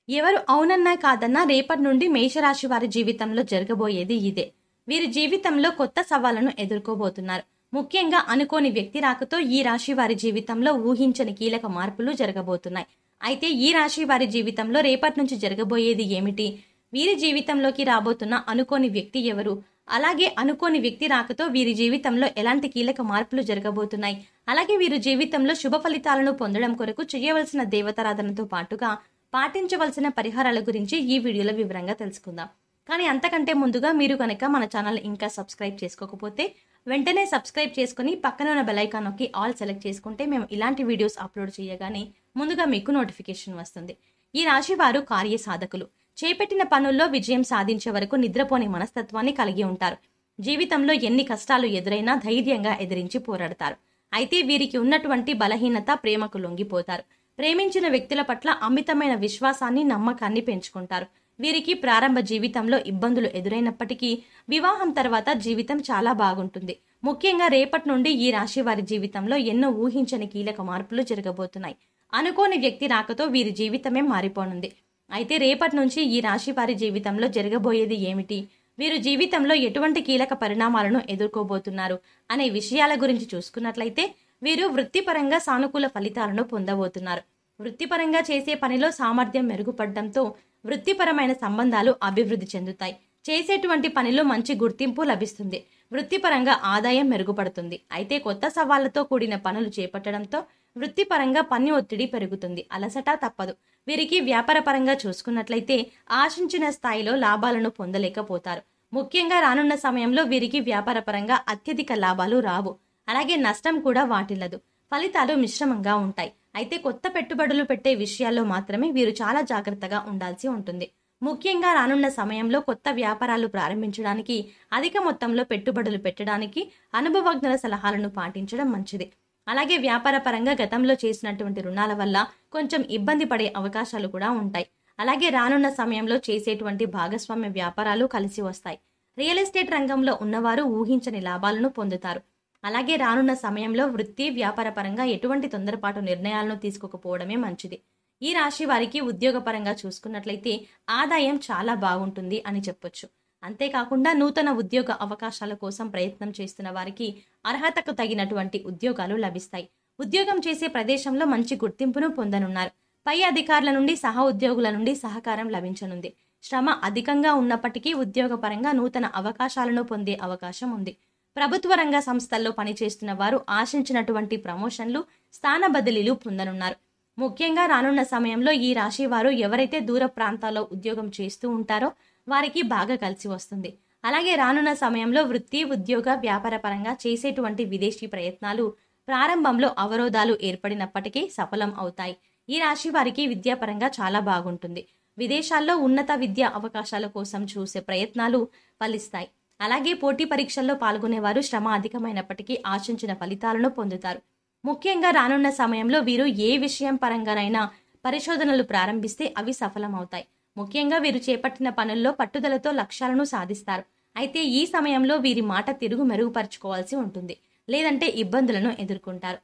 ఎవరు అవునన్నా కాదన్నా రేపటి నుండి మేషరాశి వారి జీవితంలో జరగబోయేది ఇదే. వీరి జీవితంలో కొత్త సవాళ్లను ఎదుర్కోబోతున్నారు. ముఖ్యంగా అనుకోని వ్యక్తి రాకతో ఈ రాశి వారి జీవితంలో ఊహించని కీలక మార్పులు జరగబోతున్నాయి. అయితే ఈ రాశి వారి జీవితంలో రేపటి నుంచి జరగబోయేది ఏమిటి? వీరి జీవితంలోకి రాబోతున్న అనుకోని వ్యక్తి ఎవరు? అలాగే అనుకోని వ్యక్తి రాకతో వీరి జీవితంలో ఎలాంటి కీలక మార్పులు జరగబోతున్నాయి? అలాగే వీరి జీవితంలో శుభ ఫలితాలను పొందడం కొరకు చేయవలసిన దేవతారాధనతో పాటుగా పాటించవలసిన పరిహారాల గురించి ఈ వీడియోలో వివరంగా తెలుసుకుందాం. కానీ అంతకంటే ముందుగా మీరు కనుక మన ఛానల్ ఇంకా సబ్స్క్రైబ్ చేసుకోకపోతే వెంటనే సబ్స్క్రైబ్ చేసుకుని పక్కన ఉన్న బెల్ ఐకాన్ నొక్కి ఆల్ సెలెక్ట్ చేసుకుంటే మేము ఇలాంటి వీడియోస్ అప్లోడ్ చేయగానే ముందుగా మీకు నోటిఫికేషన్ వస్తుంది. ఈ రాశి వారు కార్య సాధకులు. చేపట్టిన పనుల్లో విజయం సాధించే వరకు నిద్రపోని మనస్తత్వాన్ని కలిగి ఉంటారు. జీవితంలో ఎన్ని కష్టాలు ఎదురైనా ధైర్యంగా ఎదిరించి పోరాడతారు. అయితే వీరికి ఉన్నటువంటి బలహీనత ప్రేమకు లొంగిపోతారు. ప్రేమించిన వ్యక్తుల పట్ల అమితమైన విశ్వాసాన్ని, నమ్మకాన్ని పెంచుకుంటారు. వీరికి ప్రారంభ జీవితంలో ఇబ్బందులు ఎదురైనప్పటికీ వివాహం తర్వాత జీవితం చాలా బాగుంటుంది. ముఖ్యంగా రేపటి నుండి ఈ రాశి వారి జీవితంలో ఎన్నో ఊహించని కీలక మార్పులు జరగబోతున్నాయి. అనుకోని వ్యక్తి రాకతో వీరి జీవితమే మారిపోనుంది. అయితే రేపటి నుంచి ఈ రాశి వారి జీవితంలో జరగబోయేది ఏమిటి? వీరు జీవితంలో ఎటువంటి కీలక పరిణామాలను ఎదుర్కోబోతున్నారు అనే విషయాల గురించి చూసుకున్నట్లయితే వీరు వృత్తిపరంగా సానుకూల ఫలితాలను పొందబోతున్నారు. వృత్తిపరంగా చేసే పనిలో సామర్థ్యం మెరుగుపడడంతో వృత్తిపరమైన సంబంధాలు అభివృద్ధి చెందుతాయి. చేసేటువంటి పనిలో మంచి గుర్తింపు లభిస్తుంది. వృత్తిపరంగా ఆదాయం మెరుగుపడుతుంది. అయితే కొత్త సవాళ్లతో కూడిన పనులు చేపట్టడంతో వృత్తిపరంగా పని ఒత్తిడి పెరుగుతుంది. అలసట తప్పదు. వీరికి వ్యాపారపరంగా చూసుకున్నట్లయితే ఆశించిన స్థాయిలో లాభాలను పొందలేకపోతారు. ముఖ్యంగా రానున్న సమయంలో వీరికి వ్యాపారపరంగా అత్యధిక లాభాలు రావు. అలాగే నష్టం కూడా వాటిల్లదు. ఫలితాలు మిశ్రమంగా ఉంటాయి. అయితే కొత్త పెట్టుబడులు పెట్టే విషయాల్లో మాత్రమే వీరు చాలా జాగ్రత్తగా ఉండాల్సి ఉంటుంది. ముఖ్యంగా రానున్న సమయంలో కొత్త వ్యాపారాలు ప్రారంభించడానికి, అధిక మొత్తంలో పెట్టుబడులు పెట్టడానికి అనుభవజ్ఞుల సలహాలను పాటించడం మంచిది. అలాగే వ్యాపార పరంగా గతంలో చేసినటువంటి రుణాల వల్ల కొంచెం ఇబ్బంది పడే అవకాశాలు కూడా ఉంటాయి. అలాగే రానున్న సమయంలో చేసేటువంటి భాగస్వామ్య వ్యాపారాలు కలిసి వస్తాయి. రియల్ ఎస్టేట్ రంగంలో ఉన్నవారు ఊహించని లాభాలను పొందుతారు. అలాగే రానున్న సమయంలో వృత్తి, వ్యాపార పరంగా ఎటువంటి తొందరపాటు నిర్ణయాలను తీసుకోకపోవడమే మంచిది. ఈ రాశి వారికి ఉద్యోగపరంగా చూసుకున్నట్లయితే ఆదాయం చాలా బాగుంటుంది అని చెప్పొచ్చు. అంతేకాకుండా నూతన ఉద్యోగ అవకాశాల కోసం ప్రయత్నం చేస్తున్న వారికి అర్హతకు తగినటువంటి ఉద్యోగాలు లభిస్తాయి. ఉద్యోగం చేసే ప్రదేశంలో మంచి గుర్తింపును పొందనున్నారు. పై అధికారుల నుండి, సహ ఉద్యోగుల నుండి సహకారం లభించనుంది. శ్రమ అధికంగా ఉన్నప్పటికీ ఉద్యోగపరంగా నూతన అవకాశాలను పొందే అవకాశం ఉంది. ప్రభుత్వ రంగ సంస్థల్లో పనిచేస్తున్న వారు ఆశించినటువంటి ప్రమోషన్లు, స్థాన బదిలీలు పొందనున్నారు. ముఖ్యంగా రానున్న సమయంలో ఈ రాశి వారు ఎవరైతే దూర ప్రాంతాల్లో ఉద్యోగం చేస్తూ ఉంటారో వారికి బాగా కలిసి వస్తుంది. అలాగే రానున్న సమయంలో వృత్తి, ఉద్యోగ, వ్యాపార పరంగా చేసేటువంటి విదేశీ ప్రయత్నాలు ప్రారంభంలో అవరోధాలు ఏర్పడినప్పటికీ సఫలం అవుతాయి. ఈ రాశి వారికి విద్యాపరంగా చాలా బాగుంటుంది. విదేశాల్లో ఉన్నత విద్యా అవకాశాల కోసం చూసే ప్రయత్నాలు ఫలిస్తాయి. అలాగే పోటీ పరీక్షల్లో పాల్గొనేవారు శ్రమ అధికమైనప్పటికీ ఆశించిన ఫలితాలను పొందుతారు. ముఖ్యంగా రానున్న సమయంలో వీరు ఏ విషయం పరంగానైనా పరిశోధనలు ప్రారంభిస్తే అవి సఫలమవుతాయి. ముఖ్యంగా వీరు చేపట్టిన పనుల్లో పట్టుదలతో లక్ష్యాలను సాధిస్తారు. అయితే ఈ సమయంలో వీరి మాట తిరుగు మెరుగుపరుచుకోవాల్సి ఉంటుంది. లేదంటే ఇబ్బందులను ఎదుర్కొంటారు.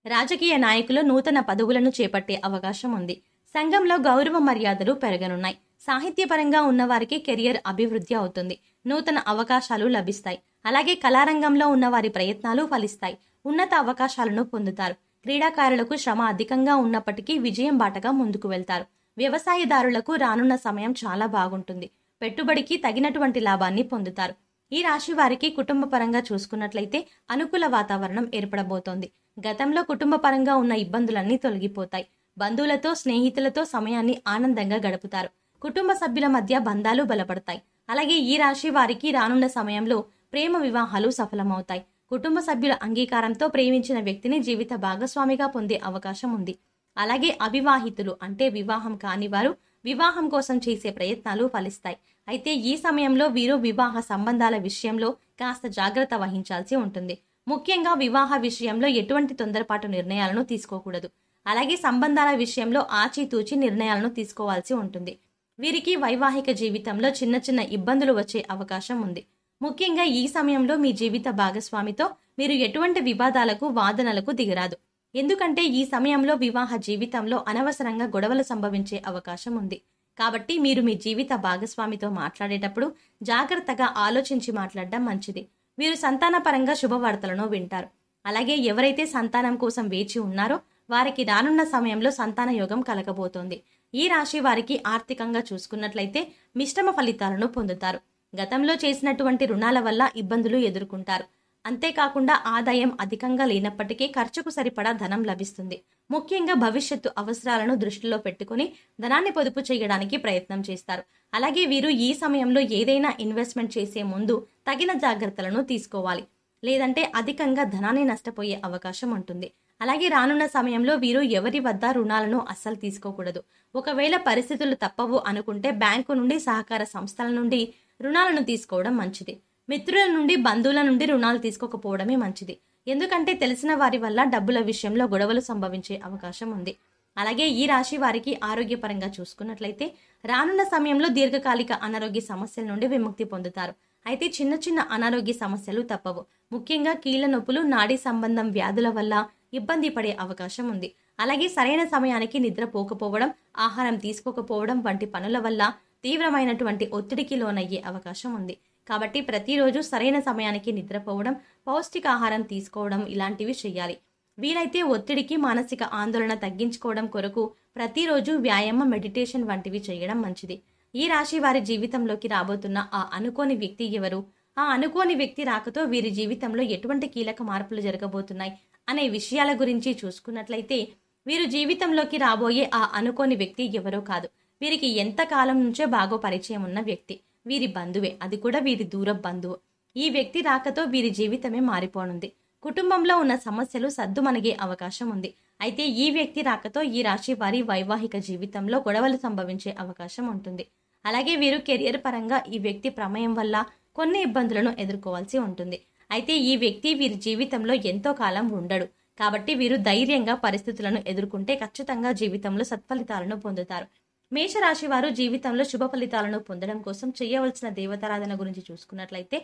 రాజకీయ నాయకులు నూతన పదవులను చేపట్టే అవకాశం ఉంది. సంఘంలో గౌరవ మర్యాదలు పెరగనున్నాయి. సాహిత్యపరంగా ఉన్నవారికి కెరియర్ అభివృద్ధి అవుతుంది. నూతన అవకాశాలు లభిస్తాయి. అలాగే కళారంగంలో ఉన్న వారి ప్రయత్నాలు ఫలిస్తాయి. ఉన్నత అవకాశాలను పొందుతారు. క్రీడాకారులకు శ్రమ అధికంగా ఉన్నప్పటికీ విజయం బాటగా ముందుకు వెళ్తారు. వ్యవసాయదారులకు రానున్న సమయం చాలా బాగుంటుంది. పెట్టుబడికి తగినటువంటి లాభాన్ని పొందుతారు. ఈ రాశి వారికి కుటుంబ పరంగా చూసుకున్నట్లయితే అనుకూల వాతావరణం ఏర్పడబోతోంది. గతంలో కుటుంబ పరంగా ఉన్న ఇబ్బందులన్నీ తొలగిపోతాయి. బంధువులతో, స్నేహితులతో సమయాన్ని ఆనందంగా గడుపుతారు. కుటుంబ సభ్యుల మధ్య బంధాలు బలపడతాయి. అలాగే ఈ రాశి వారికి రానున్న సమయంలో ప్రేమ వివాహాలు సఫలమవుతాయి. కుటుంబ సభ్యుల అంగీకారంతో ప్రేమించిన వ్యక్తిని జీవిత భాగస్వామిగా పొందే అవకాశం ఉంది. అలాగే అవివాహితులు అంటే వివాహం కాని వారు వివాహం కోసం చేసే ప్రయత్నాలు ఫలిస్తాయి. అయితే ఈ సమయంలో వీరు వివాహ సంబంధాల విషయంలో కాస్త జాగ్రత్త వహించాల్సి ఉంటుంది. ముఖ్యంగా వివాహ విషయంలో ఎటువంటి తొందరపాటు నిర్ణయాలను తీసుకోకూడదు. అలాగే సంబంధాల విషయంలో ఆచితూచి నిర్ణయాలను తీసుకోవాల్సి ఉంటుంది. వీరికి వైవాహిక జీవితంలో చిన్న చిన్న ఇబ్బందులు వచ్చే అవకాశం ఉంది. ముఖ్యంగా ఈ సమయంలో మీ జీవిత భాగస్వామితో మీరు ఎటువంటి వివాదాలకు, వాదనలకు దిగరాదు. ఎందుకంటే ఈ సమయంలో వివాహ జీవితంలో అనవసరంగా గొడవలు సంభవించే అవకాశం ఉంది. కాబట్టి మీరు మీ జీవిత భాగస్వామితో మాట్లాడేటప్పుడు జాగ్రత్తగా ఆలోచించి మాట్లాడడం మంచిది. వీరు సంతానపరంగా శుభవార్తలను వింటారు. అలాగే ఎవరైతే సంతానం కోసం వేచి ఉన్నారో వారికి రానున్న సమయంలో సంతాన యోగం కలగబోతోంది. ఈ రాశి వారికి ఆర్థికంగా చూసుకున్నట్లయితే మిశ్రమ ఫలితాలను పొందుతారు. గతంలో చేసినటువంటి రుణాల వల్ల ఇబ్బందులు ఎదుర్కొంటారు. అంతేకాకుండా ఆదాయం అధికంగా లేనప్పటికీ ఖర్చుకు సరిపడా ధనం లభిస్తుంది. ముఖ్యంగా భవిష్యత్తు అవసరాలను దృష్టిలో పెట్టుకుని ధనాన్ని పొదుపు చేయడానికి ప్రయత్నం చేస్తారు. అలాగే వీరు ఈ సమయంలో ఏదైనా ఇన్వెస్ట్మెంట్ చేసే ముందు తగిన జాగ్రత్తలను తీసుకోవాలి. లేదంటే అధికంగా ధనాన్ని నష్టపోయే అవకాశం ఉంటుంది. అలాగే రానున్న సమయంలో వీరు ఎవరి వద్ద రుణాలను అస్సలు తీసుకోకూడదు. ఒకవేళ పరిస్థితులు తప్పవు అనుకుంటే బ్యాంకు నుండి, సహకార సంస్థల నుండి రుణాలను తీసుకోవడం మంచిది. మిత్రుల నుండి, బంధువుల నుండి రుణాలు తీసుకోకపోవడమే మంచిది. ఎందుకంటే తెలిసిన వారి వల్ల డబ్బుల విషయంలో గొడవలు సంభవించే అవకాశం ఉంది. అలాగే ఈ రాశి వారికి ఆరోగ్యపరంగా చూసుకున్నట్లయితే రానున్న సమయంలో దీర్ఘకాలిక అనారోగ్య సమస్యల నుండి విముక్తి పొందుతారు. అయితే చిన్న చిన్న అనారోగ్య సమస్యలు తప్పవు. ముఖ్యంగా కీళ్ల నొప్పులు, నాడీ సంబంధం వ్యాధుల వల్ల ఇబ్బంది పడే అవకాశం ఉంది. అలాగే సరైన సమయానికి నిద్రపోకపోవడం, ఆహారం తీసుకోకపోవడం వంటి పనుల వల్ల తీవ్రమైనటువంటి ఒత్తిడికి లోనయ్యే అవకాశం ఉంది. కాబట్టి ప్రతిరోజు సరైన సమయానికి నిద్రపోవడం, పౌష్టికాహారం తీసుకోవడం ఇలాంటివి చేయాలి. వీలైతే ఒత్తిడికి, మానసిక ఆందోళన తగ్గించుకోవడం కొరకు ప్రతిరోజు వ్యాయామం, మెడిటేషన్ వంటివి చేయడం మంచిది. ఈ రాశి వారి జీవితంలోకి రాబోతున్న ఆ అనుకోని వ్యక్తి ఎవరు? ఆ అనుకోని వ్యక్తి రాకతో వీరి జీవితంలో ఎటువంటి కీలక మార్పులు జరగబోతున్నాయి అనే విషయాల గురించి చూసుకున్నట్లయితే వీరు జీవితంలోకి రాబోయే ఆ అనుకోని వ్యక్తి ఎవరో కాదు. వీరికి ఎంత కాలం నుంచో బాగా పరిచయం ఉన్న వ్యక్తి. వీరి బంధువే, అది కూడా వీరి దూర బంధువు. ఈ వ్యక్తి రాకతో వీరి జీవితమే మారిపోనుంది. కుటుంబంలో ఉన్న సమస్యలు సద్దుమణిగే అవకాశం ఉంది. అయితే ఈ వ్యక్తి రాకతో ఈ రాశి వారి వైవాహిక జీవితంలో గొడవలు సంభవించే అవకాశం ఉంటుంది. అలాగే వీరు కెరియర్ పరంగా ఈ వ్యక్తి ప్రమేయం వల్ల కొన్ని ఇబ్బందులను ఎదుర్కోవాల్సి ఉంటుంది. అయితే ఈ వ్యక్తి వీరి జీవితంలో ఎంతో కాలం ఉండడు. కాబట్టి వీరు ధైర్యంగా పరిస్థితులను ఎదుర్కొంటే ఖచ్చితంగా జీవితంలో సత్ఫలితాలను పొందుతారు. మేషరాశి వారు జీవితంలో శుభ ఫలితాలను పొందడం కోసం చేయవలసిన దేవతారాధన గురించి చూసుకున్నట్లయితే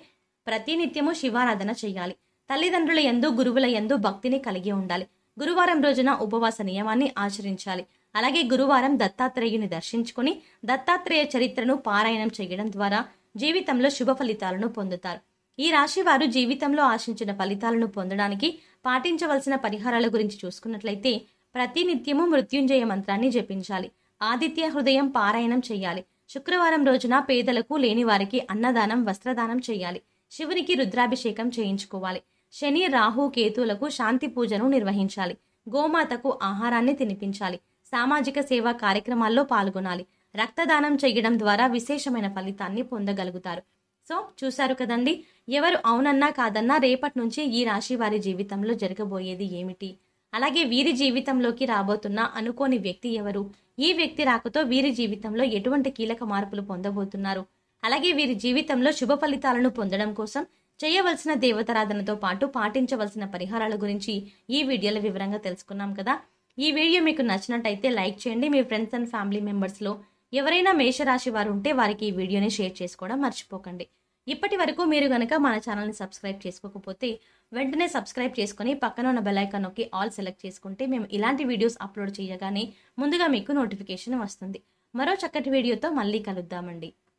ప్రతినిత్యము శివారాధన చేయాలి. తల్లిదండ్రుల యందు, గురువుల యందు భక్తిని కలిగి ఉండాలి. గురువారం రోజున ఉపవాస నియమాన్ని ఆచరించాలి. అలాగే గురువారం దత్తాత్రేయుని దర్శించుకుని దత్తాత్రేయ చరిత్రను పారాయణం చేయడం ద్వారా జీవితంలో శుభ ఫలితాలను పొందుతారు. ఈ రాశి వారు జీవితంలో ఆశించిన ఫలితాలను పొందడానికి పాటించవలసిన పరిహారాల గురించి చూసుకున్నట్లయితే ప్రతినిత్యము మృత్యుంజయ మంత్రాన్ని జపించాలి. ఆదిత్య హృదయం పారాయణం చేయాలి. శుక్రవారం రోజున పేదలకు, లేని వారికి అన్నదానం, వస్త్రదానం చేయాలి. శివునికి రుద్రాభిషేకం చేయించుకోవాలి. శని, రాహు, కేతులకు శాంతి పూజను నిర్వహించాలి. గోమాతకు ఆహారాన్ని తినిపించాలి. సామాజిక సేవా కార్యక్రమాల్లో పాల్గొనాలి. రక్తదానం చేయడం ద్వారా విశేషమైన ఫలితాన్ని పొందగలుగుతారు. సో చూశారు కదండి, ఎవరు అవునన్నా కాదన్నా రేపటి నుంచి ఈ రాశి వారి జీవితంలో జరగబోయేది ఏమిటి, అలాగే వీరి జీవితంలోకి రాబోతున్న అనుకోని వ్యక్తి ఎవరు, ఈ వ్యక్తి రాకతో వీరి జీవితంలో ఎటువంటి కీలక మార్పులు పొందబోతున్నారు, అలాగే వీరి జీవితంలో శుభ ఫలితాలను పొందడం కోసం చేయవలసిన దేవతారాధనతో పాటు పాటించవలసిన పరిహారాల గురించి ఈ వీడియోలో వివరంగా తెలుసుకున్నాం కదా. ఈ వీడియో మీకు నచ్చినట్టయితే లైక్ చేయండి. మీ ఫ్రెండ్స్ అండ్ ఫ్యామిలీ మెంబర్స్లో ఎవరైనా మేషరాశి వారు ఉంటే వారికి ఈ వీడియోని షేర్ చేసుకోవడం మర్చిపోకండి. ఇప్పటి వరకు మీరు గనక మన ఛానల్ని సబ్స్క్రైబ్ చేసుకోకపోతే వెంటనే సబ్స్క్రైబ్ చేసుకుని పక్కన ఉన్న బెల్ ఐకాన్ నొక్కి ఆల్ సెలెక్ట్ చేసుకుంటే మేము ఇలాంటి వీడియోస్ అప్లోడ్ చేయగానే ముందుగా మీకు నోటిఫికేషన్ వస్తుంది. మరో చక్కటి వీడియోతో మళ్ళీ కలుద్దామండి.